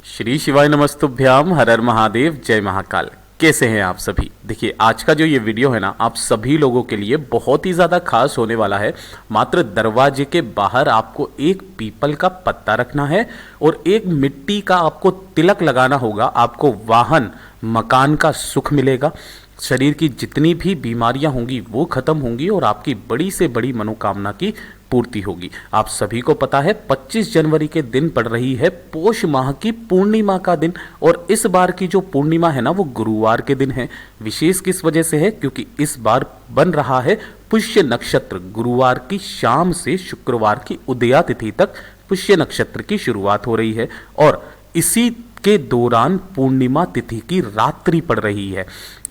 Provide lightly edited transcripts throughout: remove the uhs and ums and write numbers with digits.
श्री शिवाय नमस्तुभ्याम, हर हर महादेव, जय महाकाल। कैसे हैं आप सभी। देखिए, आज का जो ये वीडियो है ना, आप सभी लोगों के लिए बहुत ही ज़्यादा खास होने वाला है। मात्र दरवाजे के बाहर आपको एक पीपल का पत्ता रखना है और एक मिट्टी का आपको तिलक लगाना होगा। आपको वाहन, मकान का सुख मिलेगा, शरीर की जितनी भी बीमारियां होंगी वो खत्म होंगी और आपकी बड़ी से बड़ी मनोकामना की पूर्ति होगी। आप सभी को पता है 25 जनवरी के दिन पड़ रही है पोष माह की पूर्णिमा का दिन, और इस बार की जो पूर्णिमा है ना, वो गुरुवार के दिन है। विशेष किस वजह से है? क्योंकि इस बार बन रहा है पुष्य नक्षत्र। गुरुवार की शाम से शुक्रवार की उदया तिथि तक पुष्य नक्षत्र की शुरुआत हो रही है और इसी के दौरान पूर्णिमा तिथि की रात्रि पड़ रही है।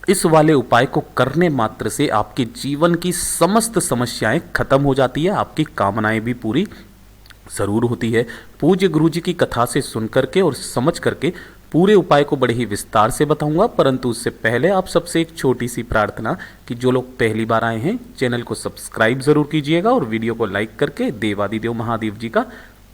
इस वाले उपाय को करने मात्र से आपके जीवन की समस्त समस्याएं खत्म हो जाती है, आपकी कामनाएं भी पूरी जरूर होती है। पूज्य गुरु जी की कथा से सुन करके और समझ करके पूरे उपाय को बड़े ही विस्तार से बताऊंगा, परंतु उससे पहले आप सबसे एक छोटी सी प्रार्थना कि जो लोग पहली बार आए हैं चैनल को सब्सक्राइब जरूर कीजिएगा और वीडियो को लाइक करके देवादिदेव महादेव जी का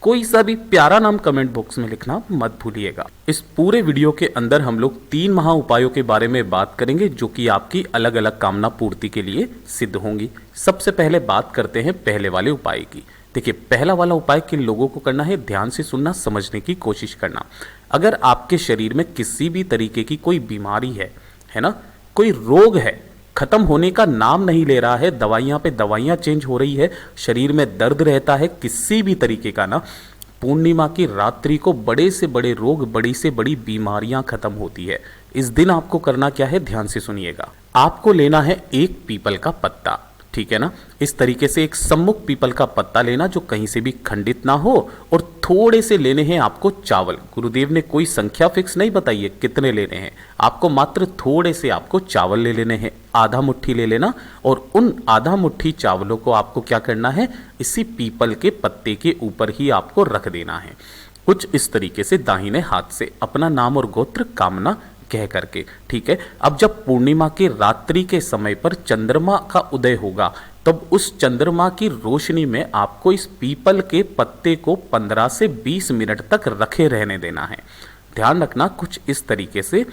कोई सा भी प्यारा नाम कमेंट बॉक्स में लिखना मत भूलिएगा। इस पूरे वीडियो के अंदर हम लोग 3 महा उपायों के बारे में बात करेंगे जो कि आपकी अलग अलग कामना पूर्ति के लिए सिद्ध होंगी। सबसे पहले बात करते हैं पहले वाले उपाय की। देखिए, पहला वाला उपाय किन लोगों को करना है, ध्यान से सुनना, समझने की कोशिश करना। अगर आपके शरीर में किसी भी तरीके की कोई बीमारी है ना, कोई रोग है, खत्म होने का नाम नहीं ले रहा है, दवाइयां पे दवाइयां चेंज हो रही है, शरीर में दर्द रहता है किसी भी तरीके का ना, पूर्णिमा की रात्रि को बड़े से बड़े रोग, बड़ी से बड़ी बीमारियां खत्म होती है। इस दिन आपको करना क्या है, ध्यान से सुनिएगा। आपको लेना है एक पीपल का पत्ता, ठीक है ना। इस तरीके से एक सम्मुख पीपल का पत्ता लेना जो कहीं से भी खंडित ना हो, और थोड़े से लेने हैं आपको चावल। गुरुदेव ने कोई संख्या फिक्स नहीं बताई है कितने लेने हैं, आपको मात्र थोड़े से आपको चावल ले लेने हैं। आधा मुट्ठी ले लेना और उन आधा मुट्ठी चावलों को आपको क्या करना है, इसी पीपल के पत्ते के ऊपर ही आपको रख देना है। कुछ इस तरीके से दाहिने हाथ से अपना नाम और गोत्र कामना कह करके, ठीक है। अब जब पूर्णिमा की रात्रि के समय पर चंद्रमा का उदय होगा, तब उस चंद्रमा की रोशनी में आपको इस पीपल के पत्ते को 15 से 20 मिनट तक रखे रहने देना है। ध्यान रखना, कुछ इस तरीके से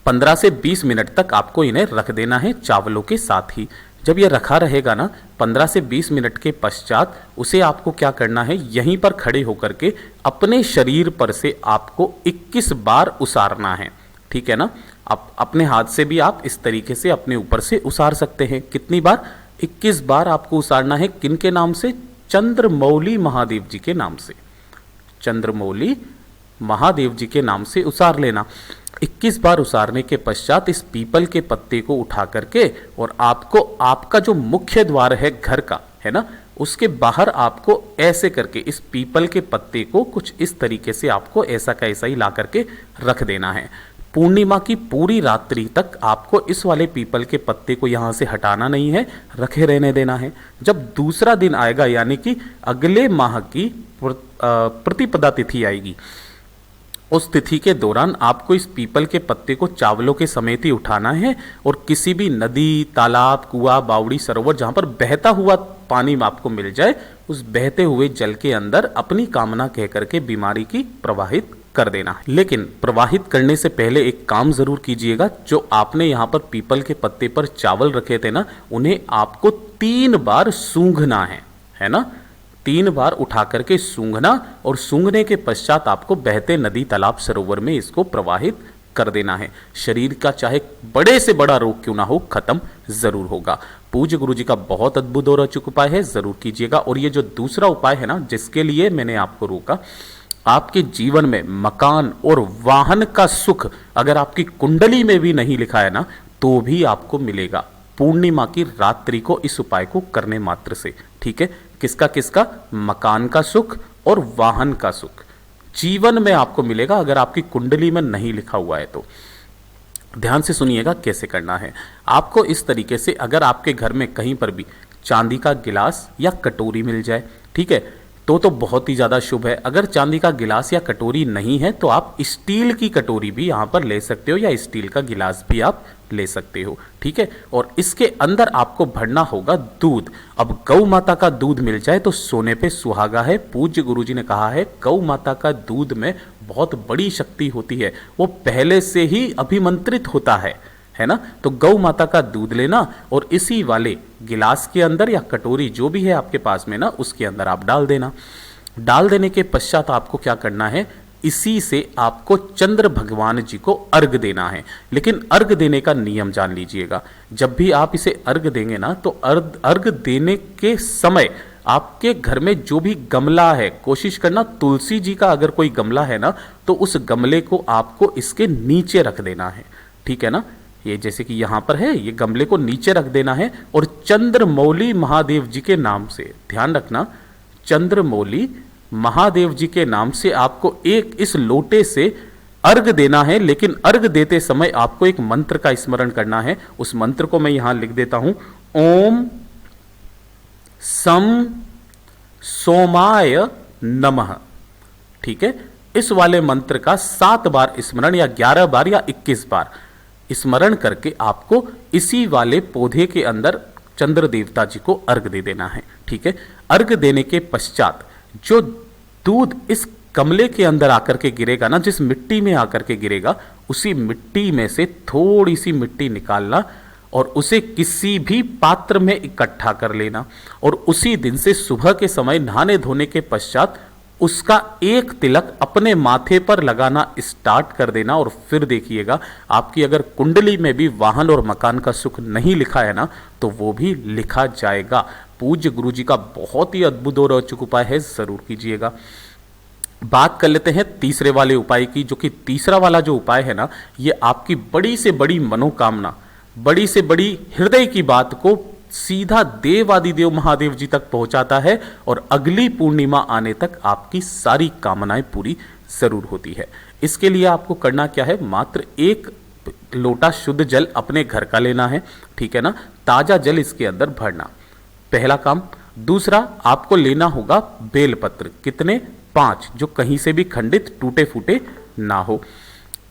15 से 20 मिनट तक आपको इन्हें रख देना है चावलों के साथ ही। जब यह रखा रहेगा ना, 15 से 20 मिनट के पश्चात उसे आपको क्या करना है, यहीं पर खड़े होकर के अपने शरीर पर से आपको 21 बार उसारना है, ठीक है ना। आप अपने हाथ से भी आप इस तरीके से अपने ऊपर से उसार सकते हैं। कितनी बार? 21 बार आपको उसारना है। किन के नाम से? चंद्रमौली महादेव जी के नाम से। चंद्रमौली महादेव जी के नाम से उसार लेना। 21 बार उसारने के पश्चात इस पीपल के पत्ते को उठा करके, और आपको आपका जो मुख्य द्वार है घर का, है ना, उसके बाहर आपको ऐसे करके इस पीपल के पत्ते को कुछ इस तरीके से आपको ऐसा का ऐसा ही ला करके रख देना है। पूर्णिमा की पूरी रात्रि तक आपको इस वाले पीपल के पत्ते को यहाँ से हटाना नहीं है, रखे रहने देना है। जब दूसरा दिन आएगा, यानी कि अगले माह की प्रतिपदा तिथि आएगी, उस तिथि के दौरान आपको इस पीपल के पत्ते को चावलों के समेत ही उठाना है और किसी भी नदी, तालाब, कुआं, बावड़ी, सरोवर जहां पर बहता हुआ पानी आपको मिल जाए, उस बहते हुए जल के अंदर अपनी कामना कह करके बीमारी की प्रवाहित कर देना है। लेकिन प्रवाहित करने से पहले एक काम जरूर कीजिएगा। जो आपने यहाँ पर पीपल के पत्ते पर चावल रखे थे ना, उन्हें आपको 3 बार सूंघना है ना। 3 बार उठा करके सूंघना, और सूंघने के पश्चात आपको बहते नदी, तालाब, सरोवर में इसको प्रवाहित कर देना है। शरीर का चाहे बड़े से बड़ा रोग क्यों ना हो, खत्म जरूर होगा। पूज्य गुरु जी का बहुत अद्भुत और अचूक उपाय है, जरूर कीजिएगा। और ये जो दूसरा उपाय है ना, जिसके लिए मैंने आपको रोका, आपके जीवन में मकान और वाहन का सुख अगर आपकी कुंडली में भी नहीं लिखा है ना, तो भी आपको मिलेगा पूर्णिमा की रात्रि को इस उपाय को करने मात्र से, ठीक है। किसका किसका? मकान का सुख और वाहन का सुख जीवन में आपको मिलेगा, अगर आपकी कुंडली में नहीं लिखा हुआ है तो। ध्यान से सुनिएगा कैसे करना है। आपको इस तरीके से, अगर आपके घर में कहीं पर भी चांदी का गिलास या कटोरी मिल जाए, ठीक है, तो बहुत ही ज़्यादा शुभ है। अगर चांदी का गिलास या कटोरी नहीं है तो आप स्टील की कटोरी भी यहाँ पर ले सकते हो या स्टील का गिलास भी आप ले सकते हो, ठीक है। और इसके अंदर आपको भरना होगा दूध। अब गौ माता का दूध मिल जाए तो सोने पे सुहागा है। पूज्य गुरुजी ने कहा है गौ माता का दूध में बहुत बड़ी शक्ति होती है, वो पहले से ही अभिमंत्रित होता है ना। तो गौ माता का दूध लेना और इसी वाले गिलास के अंदर या कटोरी जो भी है आपके पास में ना, उसके अंदर आप डाल देना। डाल देने के पश्चात आपको क्या करना है, इसी से आपको चंद्र भगवान जी को अर्घ देना है। लेकिन अर्घ देने का नियम जान लीजिएगा। जब भी आप इसे अर्घ देंगे ना, तो अर्घ देने के समय आपके घर में जो भी गमला है, कोशिश करना तुलसी जी का अगर कोई गमला है ना, तो उस गमले को आपको इसके नीचे रख देना है, ठीक है ना। ये जैसे कि यहाँ पर है, ये गमले को नीचे रख देना है और चंद्रमौली महादेव जी के नाम से, ध्यान रखना, चंद्रमौली महादेव जी के नाम से आपको एक इस लोटे से अर्घ देना है। लेकिन अर्घ देते समय आपको एक मंत्र का स्मरण करना है। उस मंत्र को मैं यहां लिख देता हूं, ओम सम सोमाय नमः, ठीक है। इस वाले मंत्र का 7 बार स्मरण या 11 बार या 21 बार स्मरण करके आपको इसी वाले पौधे के अंदर चंद्र देवता जी को अर्घ दे देना है, ठीक है। अर्घ देने के पश्चात जो दूध इस गमले के अंदर आकर के गिरेगा ना, जिस मिट्टी में आकर के गिरेगा, उसी मिट्टी में से थोड़ी सी मिट्टी निकालना और उसे किसी भी पात्र में इकट्ठा कर लेना और उसी दिन से सुबह के समय नहाने धोने के पश्चात उसका एक तिलक अपने माथे पर लगाना स्टार्ट कर देना। और फिर देखिएगा, आपकी अगर कुंडली में भी वाहन और मकान का सुख नहीं लिखा है ना, तो वो भी लिखा जाएगा। पूज्य गुरुजी का बहुत ही अद्भुत और रोचक उपाय है, जरूर कीजिएगा। बात कर लेते हैं तीसरे वाले उपाय की, जो कि तीसरा वाला जो उपाय है ना, ये आपकी बड़ी से बड़ी मनोकामना, बड़ी से बड़ी हृदय की बात को सीधा देवादिदेव महादेव जी तक पहुंचाता है और अगली पूर्णिमा आने तक आपकी सारी कामनाएं पूरी जरूर होती है। इसके लिए आपको करना क्या है, मात्र 1 लोटा शुद्ध जल अपने घर का लेना है, ठीक है ना। ताजा जल इसके अंदर भरना, पहला काम। दूसरा, आपको लेना होगा बेलपत्र, कितने, 5, जो कहीं से भी खंडित टूटे फूटे ना हो।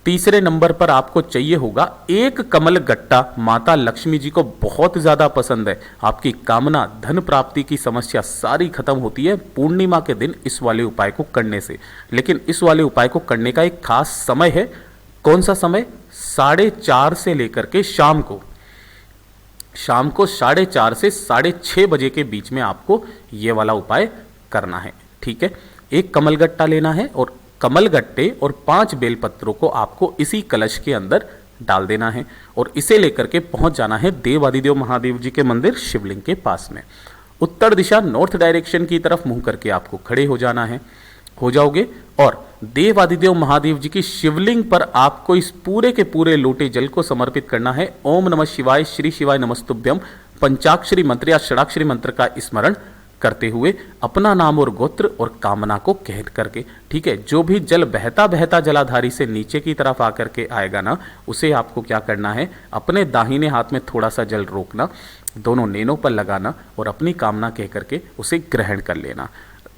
तीसरे नंबर पर आपको चाहिए होगा 1 कमल गट्टा। माता लक्ष्मी जी को बहुत ज्यादा पसंद है। आपकी कामना, धन प्राप्ति की समस्या सारी खत्म होती है पूर्णिमा के दिन इस वाले उपाय को करने से। लेकिन इस वाले उपाय को करने का एक खास समय है। कौन सा समय, 4:30 से लेकर के शाम को 4:30 से 6:30 बजे के बीच में आपको ये वाला उपाय करना है, ठीक है। 1 कमलगट्टा लेना है और कमलगट्टे और 5 बेलपत्रों को आपको इसी कलश के अंदर डाल देना है और इसे लेकर के पहुंच जाना है देवादिदेव महादेव जी के मंदिर शिवलिंग के पास में। उत्तर दिशा, नॉर्थ डायरेक्शन की तरफ मुंह करके आपको खड़े हो जाना है, हो जाओगे और देवादिदेव महादेव जी की शिवलिंग पर आपको इस पूरे के पूरे लोटे जल को समर्पित करना है। ओम नमः शिवाय, श्री शिवाय नमस्तुभ्यम पंचाक्षरी मंत्र या षडाक्षरी मंत्र का स्मरण करते हुए अपना नाम और गोत्र और कामना को कह करके, ठीक है। जो भी जल बहता बहता जलाधारी से नीचे की तरफ आकर के आएगा ना, उसे आपको क्या करना है, अपने दाहिने हाथ में थोड़ा सा जल रोकना, दोनों नेनों पर लगाना और अपनी कामना कह करके उसे ग्रहण कर लेना।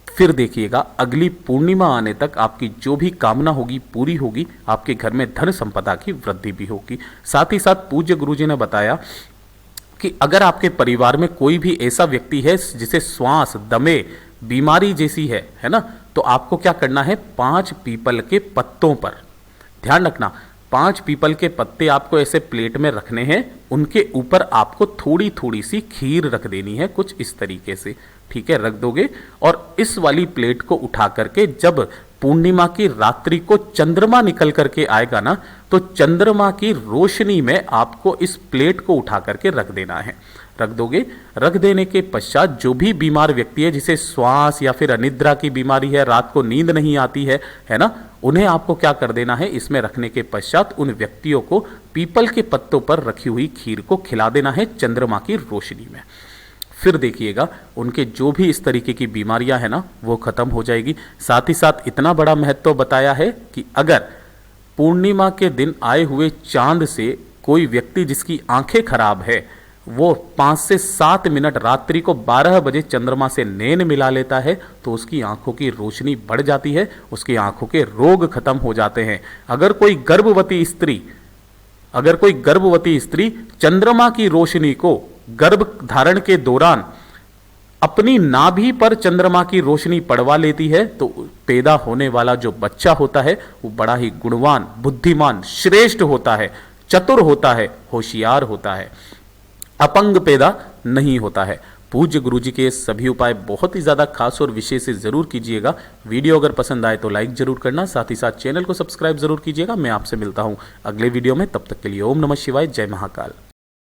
फिर देखिएगा, अगली पूर्णिमा आने तक आपकी जो भी कामना होगी पूरी होगी, आपके घर में धन संपदा की वृद्धि भी होगी। साथ ही साथ पूज्य गुरुजी ने बताया कि अगर आपके परिवार में कोई भी ऐसा व्यक्ति है जिसे श्वास, दमे, बीमारी जैसी है ना, तो आपको क्या करना है, 5 पीपल के पत्तों पर, ध्यान रखना, 5 पीपल के पत्ते आपको ऐसे प्लेट में रखने हैं, उनके ऊपर आपको थोड़ी थोड़ी सी खीर रख देनी है, कुछ इस तरीके से, ठीक है, रख दोगे। और इस वाली प्लेट को उठा करके जब पूर्णिमा की रात्रि को चंद्रमा निकल करके आएगा ना, तो चंद्रमा की रोशनी में आपको इस प्लेट को उठा करके रख देना है, रख दोगे। रख देने के पश्चात जो भी बीमार व्यक्ति है, जिसे श्वास या फिर अनिद्रा की बीमारी है, रात को नींद नहीं आती है ना, उन्हें आपको क्या कर देना है, इसमें रखने के पश्चात उन व्यक्तियों को पीपल के पत्तों पर रखी हुई खीर को खिला देना है चंद्रमा की रोशनी में। फिर देखिएगा, उनके जो भी इस तरीके की बीमारियां हैं ना, वो खत्म हो जाएगी। साथ ही साथ इतना बड़ा महत्व बताया है कि अगर पूर्णिमा के दिन आए हुए चांद से कोई व्यक्ति जिसकी आंखें खराब है वो 5 से 7 मिनट रात्रि को 12 बजे चंद्रमा से नैन मिला लेता है तो उसकी आंखों की रोशनी बढ़ जाती है, उसकी आंखों के रोग खत्म हो जाते हैं। अगर कोई गर्भवती स्त्री चंद्रमा की रोशनी को गर्भ धारण के दौरान अपनी नाभि पर चंद्रमा की रोशनी पड़वा लेती है तो पैदा होने वाला जो बच्चा होता है वो बड़ा ही गुणवान, बुद्धिमान, श्रेष्ठ होता है, चतुर होता है, होशियार होता है, अपंग पैदा नहीं होता है। पूज्य गुरु जी के सभी उपाय बहुत ही ज्यादा खास और विशेष से जरूर कीजिएगा। वीडियो अगर पसंद आए तो लाइक जरूर करना, साथ ही साथ चैनल को सब्सक्राइब जरूर कीजिएगा। मैं आपसे मिलता हूं अगले वीडियो में, तब तक के लिए ओम नमः शिवाय, जय महाकाल।